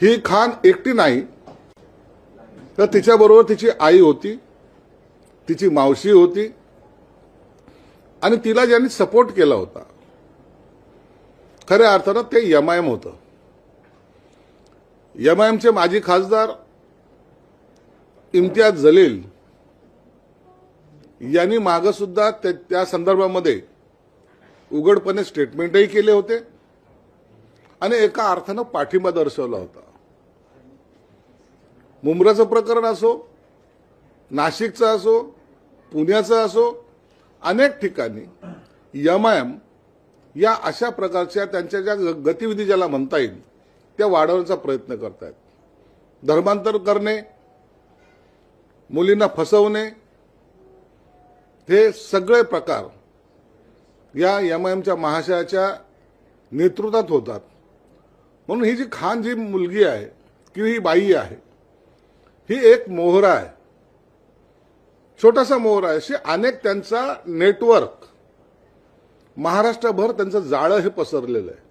ही खान एकटी नाही, तर तिच्याबरोबर तिची आई होती, तिची मावशी होती आणि तिला ज्यांनी सपोर्ट केला होता खऱ्या अर्थानं ते एमआयएम होतं. एमआयएमचे माजी खासदार इम्तियाज जलील यांनी मागं सुद्धा त्या संदर्भामध्ये उघडपणे स्टेटमेंटही केले होते आणि एका अर्थानं पाठिंबा दर्शवला होता. मुंब्राचं प्रकरण असो, नाशिकचं असो, पुण्याचं असो, अनेक ठिकाणी एमआयएम या अशा प्रकारच्या त्यांच्या ज्या गतिविधी ज्याला म्हणता येईल त्या वाढवण्याचा प्रयत्न करतायत. धर्मांतर करणे, मुलींना फसवणे, हे सगळे प्रकार या एमआयएमच्या महाशयाच्या नेतृत्वात होतात. म्हणून ही जी खान जी मुलगी आहे किंवा ही बाई आहे, ही एक मोहरा आहे, छोटासा मोहरा आहे. असे अनेक त्यांचा नेटवर्क महाराष्ट्रभर त्यांचं जाळं हे पसरलेलं आहे.